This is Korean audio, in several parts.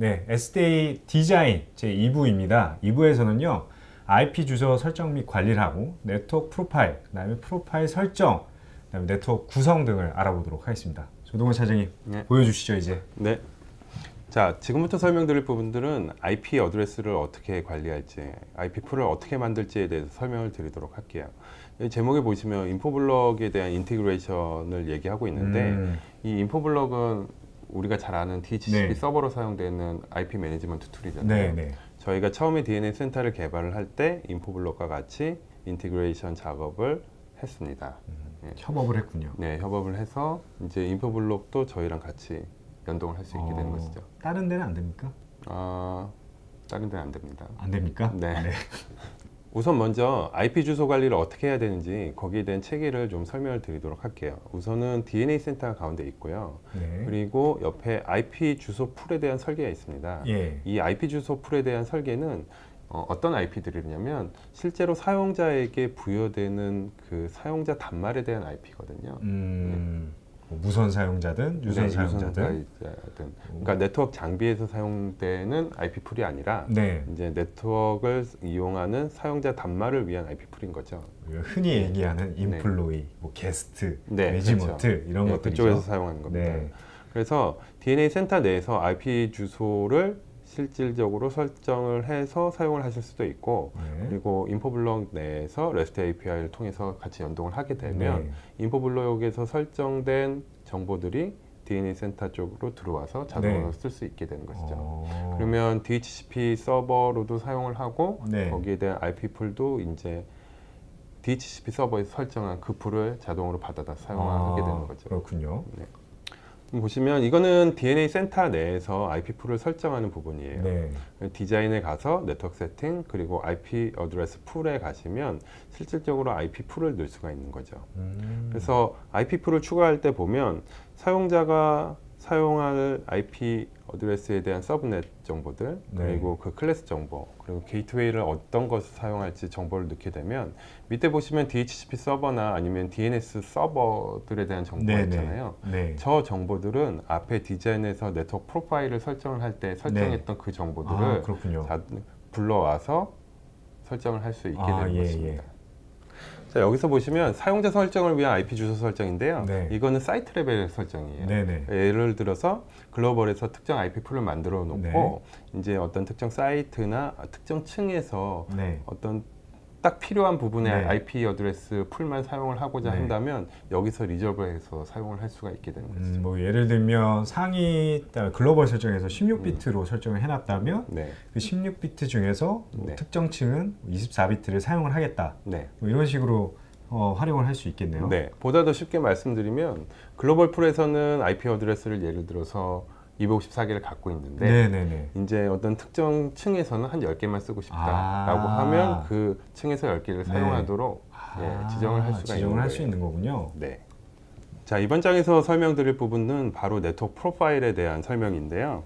네, SDA 디자인 제2부입니다. 2부에서는요, IP 주소 설정 및 관리를 하고, 네트워크 프로파일, 그 다음에 프로파일 설정, 그 다음에 네트워크 구성 등을 알아보도록 하겠습니다. 조동원 차장님, 네. 보여주시죠, 이제. 네. 자, 지금부터 설명드릴 부분들은 IP 어드레스를 어떻게 관리할지, IP 풀을 어떻게 만들지에 대해서 설명을 드리도록 할게요. 이 제목에 보시면 인포블럭에 대한 인티그레이션을 얘기하고 있는데 이 인포블럭은 우리가 잘 아는 DHCP 네. 서버로 사용되는 IP 매니지먼트 툴이잖아요. 네, 네. 저희가 처음에 DNA 센터를 개발을 할 때 인포블럭과 같이 인티그레이션 작업을 했습니다. 협업을 했군요. 네, 협업을 해서 이제 인포블럭도 저희랑 같이 연동을 할 수 있게 되는 것이죠. 다른 데는 안 됩니까? 다른 데는 안 됩니다. 안 됩니까? 네. 우선 먼저 IP 주소 관리를 어떻게 해야 되는지 거기에 대한 체계를 좀 설명을 드리도록 할게요. 우선은 DNA 센터가 가운데 있고요. 네. 그리고 옆에 IP 주소 풀에 대한 설계가 있습니다. 예. 이 IP 주소 풀에 대한 설계는 어떤 IP들이냐면 실제로 사용자에게 부여되는 그 사용자 단말에 대한 IP거든요. 뭐 무선 사용자든 유선 사용자든. 그러니까 네트워크 장비에서 사용되는 IP 풀이 아니라 네. 이제 네트워크를 이용하는 사용자 단말을 위한 IP 풀인 거죠. 흔히 얘기하는 인플로이, 뭐 게스트, 네, 매지먼트 그렇죠. 이런 네, 것들이죠. 그쪽에서 사용하는 겁니다. 네. 그래서 DNA 센터 내에서 IP 주소를 실질적으로 설정을 해서 사용을 하실 수도 있고 네. 그리고 인포블럭 내에서 REST API를 통해서 같이 연동을 하게 되면 네. 인포블럭에서 설정된 정보들이 DNA 센터 쪽으로 들어와서 자동으로 네. 쓸 수 있게 되는 것이죠. 그러면 그러면 DHCP 서버로도 사용을 하고 네. 거기에 대한 IP 풀도 이제 DHCP 서버에서 설정한 그 풀을 자동으로 받아다 사용하게 되는 거죠. 그렇군요. 네. 보시면 이거는 DNA 센터 내에서 IP 풀을 설정하는 부분이에요. 네. 디자인에 가서 네트워크 세팅 그리고 IP 어드레스 풀에 가시면 실질적으로 IP 풀을 넣을 수가 있는 거죠. 그래서 IP 풀을 추가할 때 보면 사용자가 사용할 IP 어드레스에 대한 서브넷 정보들 네. 그리고 그 클래스 정보 그리고 게이트웨이를 어떤 것을 사용할지 정보를 넣게 되면 밑에 보시면 DHCP 서버나 아니면 DNS 서버들에 대한 정보가 네, 있잖아요. 네. 저 정보들은 앞에 디자인에서 네트워크 프로파일을 설정을 할 때 설정했던 그 정보들을 그렇군요. 다 불러와서 설정을 할 수 있게 되는 예, 것입니다. 자, 여기서 보시면 사용자 설정을 위한 IP 주소 설정인데요. 네. 이거는 사이트 레벨 설정이에요. 네네. 예를 들어서 글로벌에서 특정 IP 풀을 만들어 놓고 네. 이제 어떤 특정 사이트나 특정 층에서 네. 어떤 딱 필요한 부분의 네. IP 어드레스 풀만 사용을 하고자 네. 한다면 여기서 리저브해서 사용을 할 수가 있게 되는 것이죠. 뭐 예를 들면 상위 글로벌 설정에서 16비트로 설정을 해놨다면 네, 그 16비트 중에서 뭐 네. 특정 층은 24비트를 사용을 하겠다. 네. 뭐 이런 식으로 활용을 할 수 있겠네요. 네, 보다 더 쉽게 말씀드리면 글로벌 풀에서는 IP 어드레스를 예를 들어서 254개를 갖고 있는데 네네네. 이제 어떤 특정 층에서는 한 10개만 쓰고 싶다라고 하면 그 층에서 10개를 사용하도록 지정을 할 수가 지정을 있는 할 수 거예요. 있는 거군요. 네. 자, 이번 장에서 설명드릴 부분은 바로 네트워크 프로파일에 대한 설명인데요.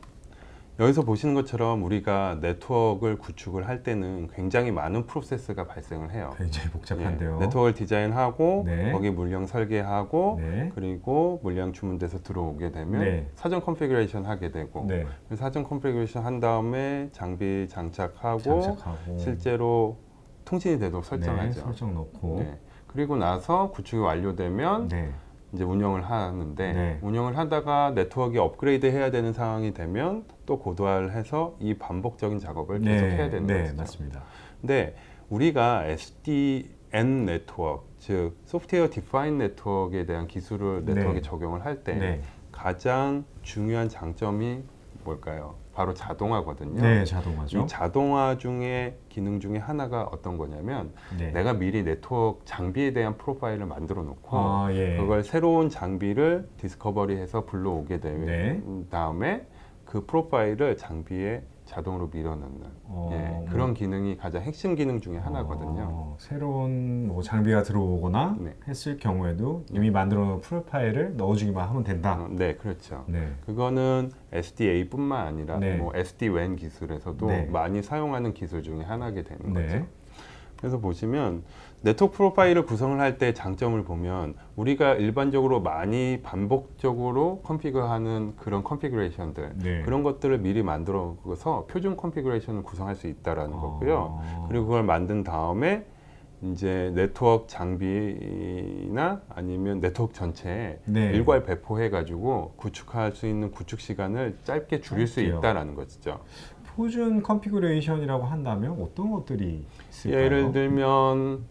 여기서 보시는 것처럼 우리가 네트워크를 구축을 할 때는 굉장히 많은 프로세스가 발생을 해요. 굉장히 복잡한데요. 네트워크를 디자인하고 네. 거기 물량 설계하고 네. 그리고 물량 주문돼서 들어오게 되면 네. 사전 컨피그레이션 하게 되고 네. 사전 컨피그레이션 한 다음에 장비 장착하고 장착하고 실제로 통신이 되도록 설정하죠. 네, 설정 넣고 네. 그리고 나서 구축이 완료되면 네. 이제 운영을 하는데 네. 운영을 하다가 네트워크가 업그레이드 해야 되는 상황이 되면 또 고도화를 해서 이 반복적인 작업을 계속 해야 되는 네, 거죠. 맞습니다. 근데 우리가 SDN 네트워크, 즉 소프트웨어 디파인 네트워크에 대한 기술을 네트워크에 적용을 할 때 네. 가장 중요한 장점이 뭘까요? 바로 자동화거든요. 네, 자동화죠. 이 자동화 중에 기능 중에 하나가 어떤 거냐면 네. 내가 미리 네트워크 장비에 대한 프로파일을 만들어 놓고 예. 그걸 새로운 장비를 디스커버리해서 불러오게 된 네. 다음에 그 프로파일을 장비에 자동으로 밀어넣는 그런 기능이 가장 핵심 기능 중에 하나거든요. 새로운 뭐 장비가 들어오거나 네. 했을 경우에도 이미 만들어 놓은 프로파일을 넣어주기만 하면 된다. 네, 그렇죠. 네. 그거는 SDA뿐만 아니라 네. 뭐 SD-WAN 기술에서도 네. 많이 사용하는 기술 중에 하나게 되는 거죠. 네. 그래서 보시면 네트워크 프로파일을 구성을 할 때 장점을 보면 우리가 일반적으로 많이 반복적으로 컨피그하는 그런 컨피그레이션들 네. 그런 것들을 미리 만들어서 표준 컨피그레이션을 구성할 수 있다라는 거고요. 그리고 그걸 만든 다음에 이제 네트워크 장비나 아니면 네트워크 전체에 네. 일괄 배포해 가지고 구축할 수 있는 구축 시간을 짧게 줄일 수 짧게요. 있다라는 것이죠. 표준 컨피그레이션이라고 한다면 어떤 것들이 있을까요? 예를 들면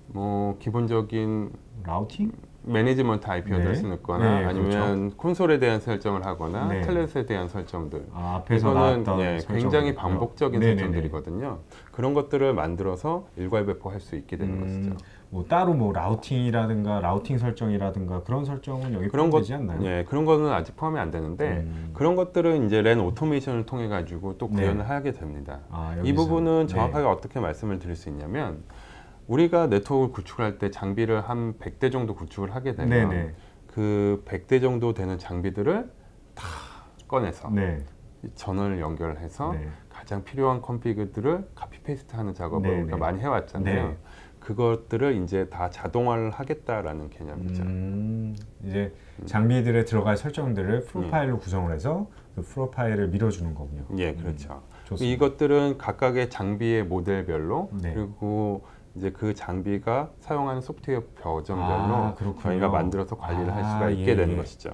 뭐 기본적인 라우팅? 매니지먼트 IP 네. 어드레스 넣거나 네, 아니면 콘솔에 대한 설정을 하거나 네. 텔넷에 대한 설정들 앞에서 이거는 나왔던 굉장히 설정이고요. 반복적인 네네네. 설정들이거든요. 그런 것들을 만들어서 일괄 배포할 수 있게 되는 것이죠. 뭐 따로 뭐 라우팅이라든가 라우팅 설정이라든가 그런 설정은 여기 그런 것, 포함되지 않나요? 예, 그런 거는 아직 포함이 안 되는데 그런 것들은 이제 랜 오토메이션을 통해 가지고 또 구현을 네. 하게 됩니다. 이 여기서. 부분은 네. 정확하게 어떻게 말씀을 드릴 수 있냐면 우리가 네트워크를 구축할 때 장비를 한 100대 정도 구축을 하게 되면 네네. 그 100대 정도 되는 장비들을 다 꺼내서 네. 전원을 연결해서 네. 가장 필요한 컨피그들을 카피 페이스트 하는 작업을 네, 우리가 네. 많이 해왔잖아요. 네. 그것들을 이제 다 자동화를 하겠다라는 개념이죠. 이제 장비들에 들어갈 설정들을 프로파일로 구성을 해서 그 프로파일을 밀어주는 거군요. 예, 그렇죠. 좋습니다. 이것들은 각각의 장비의 모델별로 네. 그리고 이제 그 장비가 사용하는 소프트웨어 버전별로 그렇군요. 저희가 만들어서 관리를 할 수가 있게 예, 되는 예. 것이죠.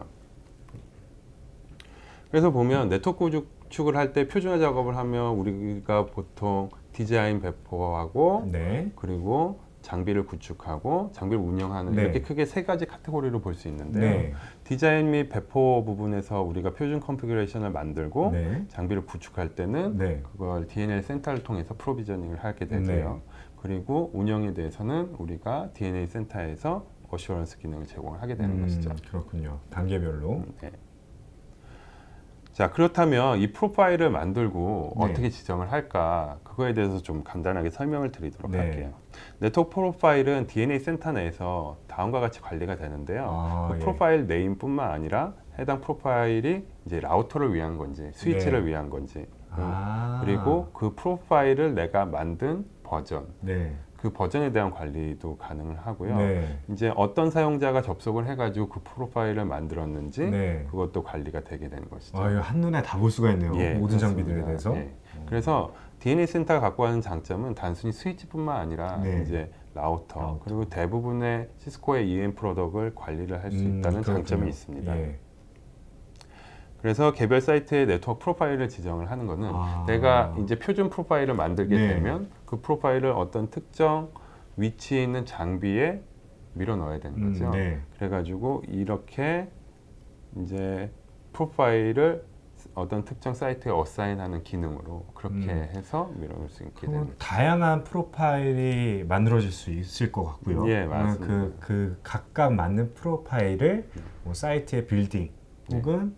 그래서 보면 네트워크 구축을 할 때 표준화 작업을 하면 우리가 보통 디자인 배포하고 네. 그리고 장비를 구축하고 장비를 운영하는 네. 이렇게 크게 세 가지 카테고리로 볼 수 있는데요. 네. 디자인 및 배포 부분에서 우리가 표준 컨피그레이션을 만들고 네. 장비를 구축할 때는 네. 그걸 DNL 센터를 통해서 프로비저닝을 하게 되고요. 그리고 운영에 대해서는 우리가 DNA 센터에서 어슈런스 기능을 제공을 하게 되는 것이죠. 그렇군요. 단계별로. 네. 자, 그렇다면 이 프로파일을 만들고 네. 어떻게 지정을 할까? 그거에 대해서 좀 간단하게 설명을 드리도록 네. 할게요. 네트워크 프로파일은 DNA 센터 내에서 다음과 같이 관리가 되는데요. 그 예. 프로파일 네임뿐만 아니라 해당 프로파일이 이제 라우터를 위한 건지 스위치를 네. 위한 건지 아. 그리고 그 프로파일을 내가 만든 버전 네. 그 버전에 대한 관리도 가능을 하고요. 네. 이제 어떤 사용자가 접속을 해가지고 그 프로파일을 만들었는지 네. 그것도 관리가 되게 되는 것이죠. 이거 한눈에 다 볼 수가 있네요. 예, 모든 그렇습니다. 장비들에 대해서. 예. 그래서 DNA 센터가 갖고 가는 장점은 단순히 스위치뿐만 아니라 네. 이제 라우터, 라우터. 그리고 대부분의 시스코의 EM 프로덕을 관리를 할 수 있다는 그렇군요. 장점이 있습니다. 예. 그래서 개별 사이트의 네트워크 프로파일을 지정을 하는 것은 내가 이제 표준 프로파일을 만들게 네. 되면 그 프로파일을 어떤 특정 위치에 있는 장비에 밀어 넣어야 되는 거죠. 네. 그래가지고 이렇게 이제 프로파일을 어떤 특정 사이트에 어사인하는 기능으로 그렇게 해서 밀어넣을 수 있게 되는 거죠. 다양한 프로파일이 만들어질 수 있을 것 같고요. 예, 맞습니다. 그 각각 맞는 프로파일을 뭐 사이트의 빌딩 혹은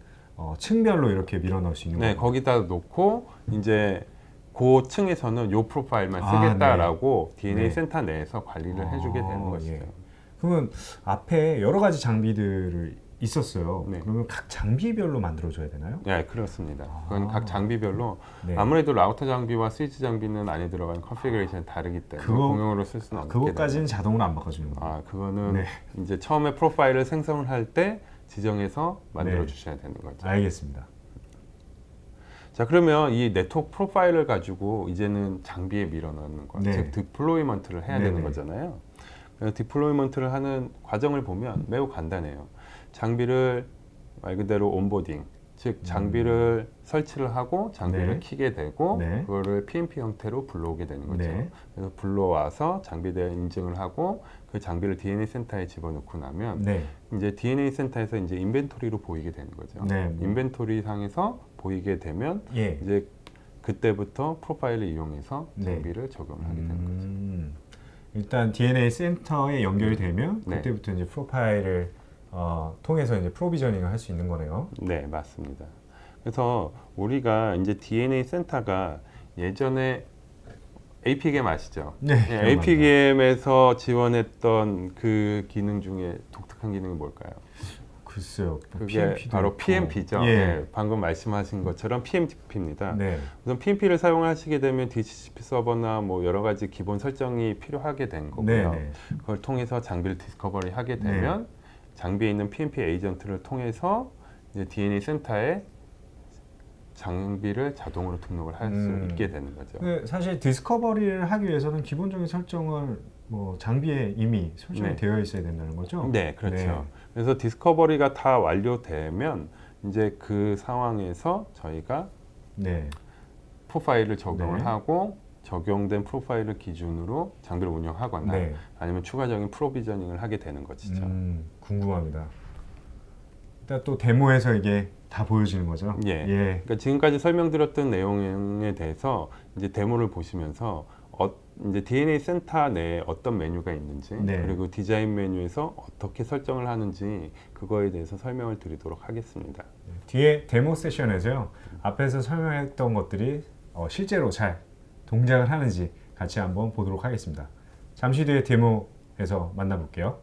층별로 이렇게 밀어넣을 수 있는 네, 거예요. 거기다 놓고 이제 그 층에서는 요 프로파일만 쓰겠다라고 DNA 네. 센터 내에서 관리를 해주게 되는 것이죠. 예. 그러면 앞에 여러 가지 장비들을 있었어요. 네. 그러면 각 장비별로 만들어줘야 되나요? 네, 그렇습니다. 그건 각 장비별로 네. 아무래도 라우터 장비와 스위치 장비는 안에 들어가는 컨피그레이션이 다르기 때문에 공용으로 쓸 수는 없게 그것까지는 자동으로 안 바꿔주는 거예요. 그거는 네. 이제 처음에 프로파일을 생성을 할 때 지정해서 만들어 네. 주셔야 되는 거죠. 알겠습니다. 자, 그러면 이 네트워크 프로파일을 가지고 이제는 장비에 밀어 넣는 것, 네. 즉 디플로이먼트를 해야 되는 네네. 거잖아요. 그래서 디플로이먼트를 하는 과정을 보면 매우 간단해요. 장비를 말 그대로 온보딩, 즉 장비를 설치를 하고 장비를 네. 켜게 되고 네. 그거를 PNP 형태로 불러오게 되는 거죠. 네. 그래서 불러와서 장비에 대한 인증을 하고 그 장비를 DNA 센터에 집어넣고 나면 네. 이제 DNA 센터에서 이제 인벤토리로 보이게 되는 거죠. 네. 인벤토리 상에서 보이게 되면 예. 이제 그때부터 프로파일을 이용해서 네. 장비를 적용을 하게 되는 거죠. 일단 DNA 센터에 연결이 되면 네. 그때부터 이제 프로파일을 통해서 이제 프로비저닝을 할 수 있는 거네요. 네, 맞습니다. 그래서 우리가 이제 DNA 센터가 예전에 APGM 아시죠? 네. APGM에서 지원했던 그 기능 중에 독특한 기능이 뭘까요? 글쎄요. 그게 PMP도 바로 있고. PMP죠. 예. 네, 방금 말씀하신 것처럼 PMP입니다. 네. 우선 PMP를 사용하시게 되면 DHCP 서버나 뭐 여러 가지 기본 설정이 필요하게 된 거고요. 네. 그걸 통해서 장비를 디스커버리 하게 되면 장비에 있는 PMP 에이전트를 통해서 이제 DNA 센터에 장비를 자동으로 등록을 할 수 있게 되는 거죠. 네, 사실 디스커버리를 하기 위해서는 기본적인 설정을 뭐 장비에 이미 설정이 네. 되어 있어야 된다는 거죠. 네, 그렇죠. 네. 그래서 디스커버리가 다 완료되면 이제 그 상황에서 저희가 네. 프로파일을 적용을 네. 하고 적용된 프로파일을 기준으로 장비를 운영하거나 네. 아니면 추가적인 프로비저닝을 하게 되는 것이죠. 궁금합니다. 일단 또 데모에서 이게 다 보여지는 거죠. 예. 그러니까 지금까지 설명드렸던 내용에 대해서 이제 데모를 보시면서 이제 DNA 센터 내에 어떤 메뉴가 있는지 네. 그리고 디자인 메뉴에서 어떻게 설정을 하는지 그거에 대해서 설명을 드리도록 하겠습니다. 뒤에 데모 세션에서요. 앞에서 설명했던 것들이 실제로 잘 동작을 하는지 같이 한번 보도록 하겠습니다. 잠시 뒤에 데모에서 만나볼게요.